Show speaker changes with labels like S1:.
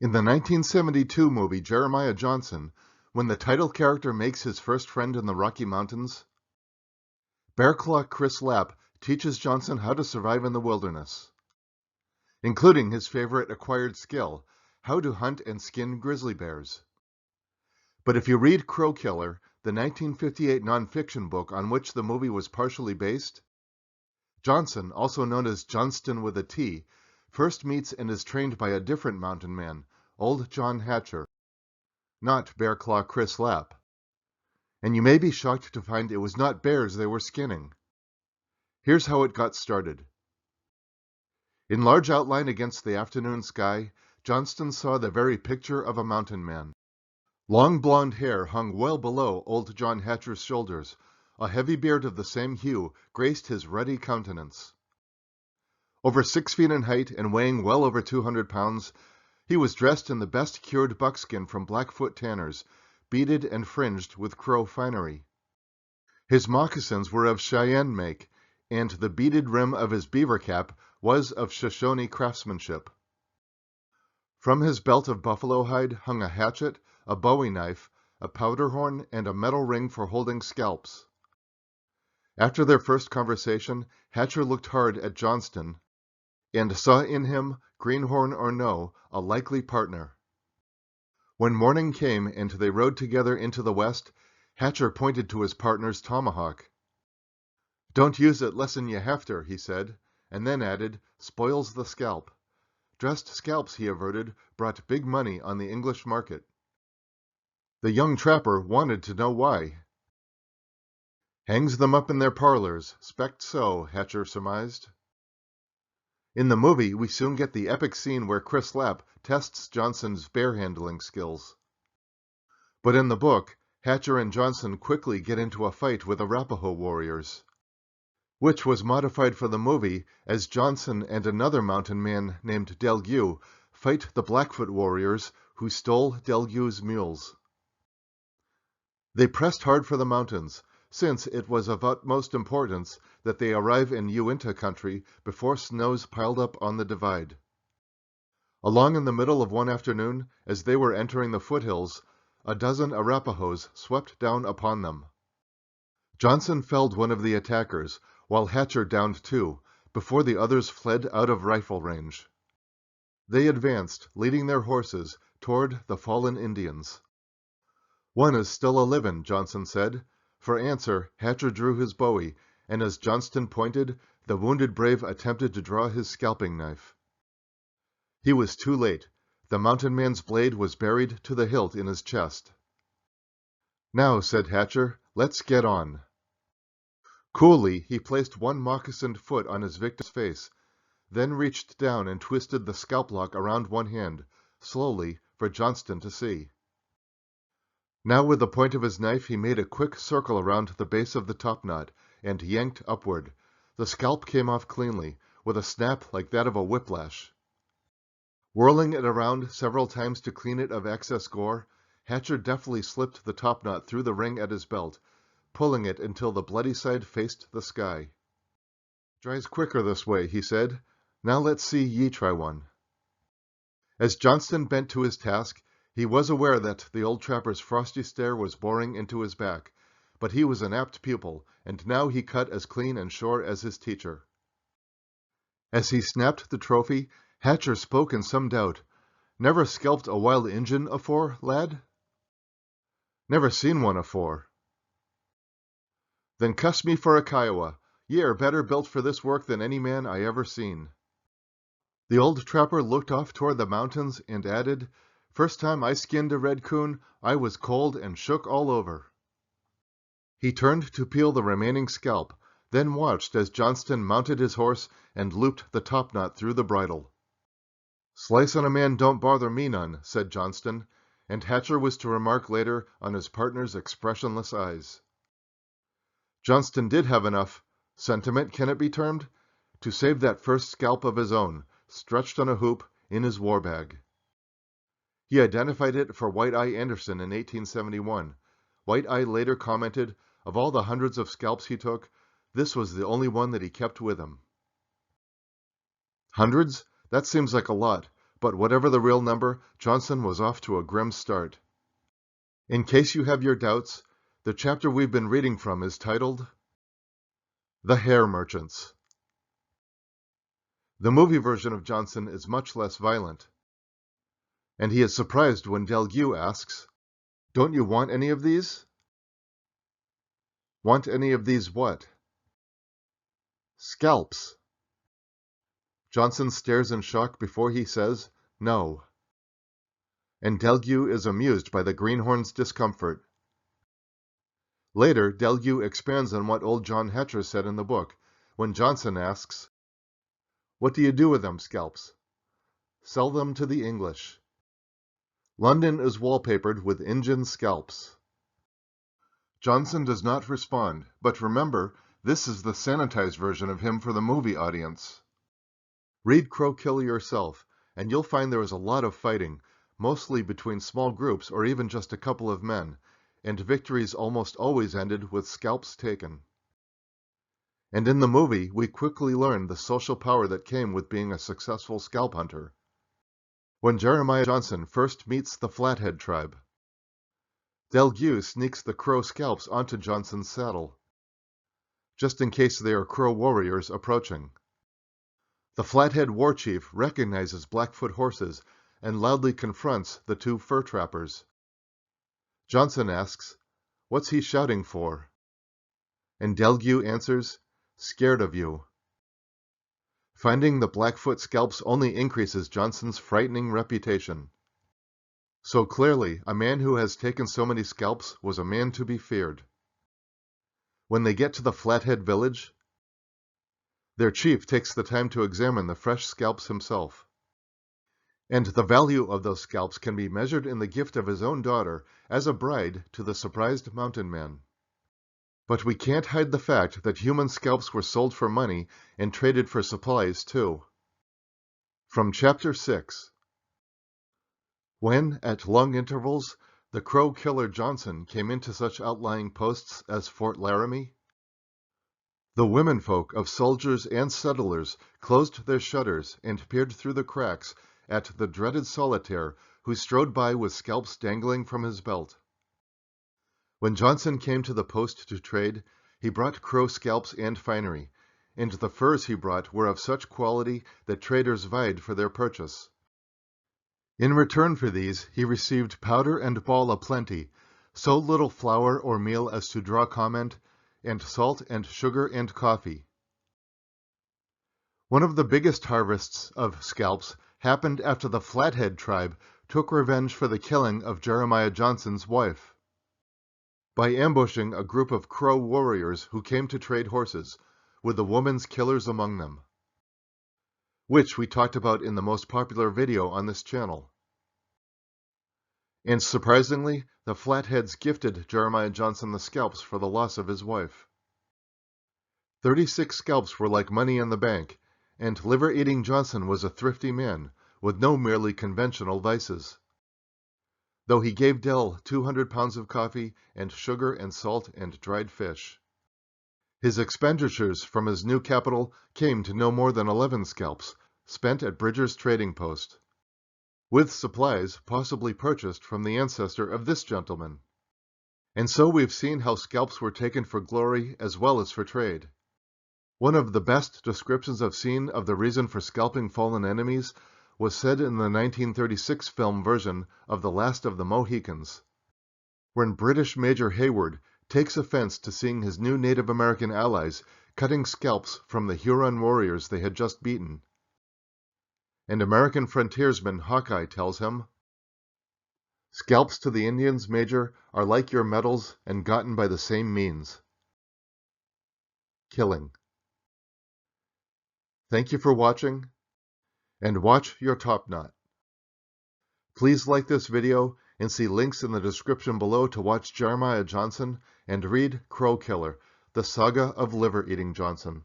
S1: In the 1972 movie Jeremiah Johnson, when the title character makes his first friend in the Rocky Mountains, Bear Claw Chris Lapp teaches Johnson how to survive in the wilderness, including his favorite acquired skill, how to hunt and skin grizzly bears. But if you read Crow Killer, the 1958 nonfiction book on which the movie was partially based, Johnson, also known as Johnston with a T, first meets and is trained by a different mountain man, Old John Hatcher, not Bear Claw Chris Lapp. And you may be shocked to find it was not bears they were skinning. Here's how it got started. In large outline against the afternoon sky, Johnston saw the very picture of a mountain man. Long blonde hair hung well below Old John Hatcher's shoulders. A heavy beard of the same hue graced his ruddy countenance. Over 6 feet in height and weighing well over 200 pounds, he was dressed in the best cured buckskin from Blackfoot tanners, beaded and fringed with crow finery. His moccasins were of Cheyenne make, and the beaded rim of his beaver cap was of Shoshone craftsmanship. From his belt of buffalo hide hung a hatchet, a bowie knife, a powder horn, and a metal ring for holding scalps. After their first conversation, Hatcher looked hard at Johnston and saw in him, greenhorn or no, a likely partner. When morning came and they rode together into the west, Hatcher pointed to his partner's tomahawk. "Don't use it lessen you hefter," he said, and then added, "spoils the scalp." Dressed scalps, he averted, brought big money on the English market. The young trapper wanted to know why. "Hangs them up in their parlors, 'spect so," Hatcher surmised. In the movie, we soon get the epic scene where Chris Lapp tests Johnson's bear handling skills. But in the book, Hatcher and Johnson quickly get into a fight with Arapaho warriors, which was modified for the movie as Johnson and another mountain man named Delgue fight the Blackfoot warriors who stole Delgue's mules. They pressed hard for the mountains, since it was of utmost importance that they arrive in Uinta country before snows piled up on the divide. Along in the middle of one afternoon, as they were entering the foothills, a dozen Arapahoes swept down upon them. Johnson felled one of the attackers, while Hatcher downed 2, before the others fled out of rifle range. They advanced, leading their horses, toward the fallen Indians. "One is still a-livin'," Johnson said. For answer, Hatcher drew his bowie, and as Johnston pointed, the wounded brave attempted to draw his scalping knife. He was too late. The mountain man's blade was buried to the hilt in his chest. "Now," said Hatcher, "let's get on." Coolly, he placed one moccasined foot on his victim's face, then reached down and twisted the scalp lock around one hand, slowly, for Johnston to see. Now with the point of his knife he made a quick circle around the base of the topknot, and yanked upward. The scalp came off cleanly, with a snap like that of a whiplash. Whirling it around several times to clean it of excess gore, Hatcher deftly slipped the topknot through the ring at his belt, pulling it until the bloody side faced the sky. "Dries quicker this way," he said. "Now let's see ye try one." As Johnston bent to his task, he was aware that the old trapper's frosty stare was boring into his back, but he was an apt pupil, and now he cut as clean and sure as his teacher. As he snapped the trophy, Hatcher spoke in some doubt. "Never scalped a wild Injun afore, lad?" "Never seen one afore." "Then cuss me for a Kiowa. Ye are better built for this work than any man I ever seen." The old trapper looked off toward the mountains and added, "First time I skinned a red coon, I was cold and shook all over." He turned to peel the remaining scalp, then watched as Johnston mounted his horse and looped the topknot through the bridle. "Slicin' a man don't bother me none," said Johnston, and Hatcher was to remark later on his partner's expressionless eyes. Johnston did have enough sentiment, can it be termed, to save that first scalp of his own, stretched on a hoop, in his war bag. He identified it for White Eye Anderson in 1871. White Eye later commented, of all the hundreds of scalps he took, this was the only one that he kept with him. Hundreds? That seems like a lot, but whatever the real number, Johnson was off to a grim start. In case you have your doubts, the chapter we've been reading from is titled The Hair Merchants. The movie version of Johnson is much less violent, and he is surprised when Delgue asks, "Don't you want any of these?" "Want any of these what?" "Scalps." Johnson stares in shock before he says, "No." And Delgue is amused by the greenhorn's discomfort. Later, Delgue expands on what old John Hatcher said in the book, when Johnson asks, "What do you do with them scalps?" "Sell them to the English. London is wallpapered with Injun scalps." Johnson does not respond, but remember, this is the sanitized version of him for the movie audience. Read Crow Killer yourself, and you'll find there is a lot of fighting, mostly between small groups or even just a couple of men, and victories almost always ended with scalps taken. And in the movie, we quickly learn the social power that came with being a successful scalp hunter. When Jeremiah Johnson first meets the Flathead tribe, Delgue sneaks the Crow scalps onto Johnson's saddle, just in case they are Crow warriors approaching. The Flathead war chief recognizes Blackfoot horses and loudly confronts the two fur trappers. Johnson asks, "What's he shouting for?" And Delgue answers, "Scared of you." Finding the Blackfoot scalps only increases Johnson's frightening reputation. So clearly, a man who has taken so many scalps was a man to be feared. When they get to the Flathead village, their chief takes the time to examine the fresh scalps himself. And the value of those scalps can be measured in the gift of his own daughter as a bride to the surprised mountain man. But we can't hide the fact that human scalps were sold for money and traded for supplies too. From Chapter 6. When, at long intervals, the Crow killer Johnson came into such outlying posts as Fort Laramie, the womenfolk of soldiers and settlers closed their shutters and peered through the cracks at the dreaded solitaire who strode by with scalps dangling from his belt. When Johnson came to the post to trade, he brought Crow scalps and finery, and the furs he brought were of such quality that traders vied for their purchase. In return for these, he received powder and ball aplenty, so little flour or meal as to draw comment, and salt and sugar and coffee. One of the biggest harvests of scalps happened after the Flathead tribe took revenge for the killing of Jeremiah Johnson's wife, by ambushing a group of Crow warriors who came to trade horses, with the woman's killers among them, which we talked about in the most popular video on this channel. And surprisingly, the Flatheads gifted Jeremiah Johnson the scalps for the loss of his wife. 36 scalps were like money in the bank, and liver-eating Johnson was a thrifty man, with no merely conventional vices. Though he gave Dell 200 pounds of coffee and sugar and salt and dried fish. His expenditures from his new capital came to no more than 11 scalps, spent at Bridger's trading post, with supplies possibly purchased from the ancestor of this gentleman. And so we've seen how scalps were taken for glory as well as for trade. One of the best descriptions I've seen of the reason for scalping fallen enemies was said in the 1936 film version of The Last of the Mohicans, when British Major Hayward takes offense to seeing his new Native American allies cutting scalps from the Huron warriors they had just beaten. And American frontiersman Hawkeye tells him, "Scalps to the Indians, Major, are like your medals and gotten by the same means." Killing. Thank you for watching, and watch your top knot. Please like this video and see links in the description below to watch Jeremiah Johnson and read Crow Killer, the saga of liver-eating Johnson.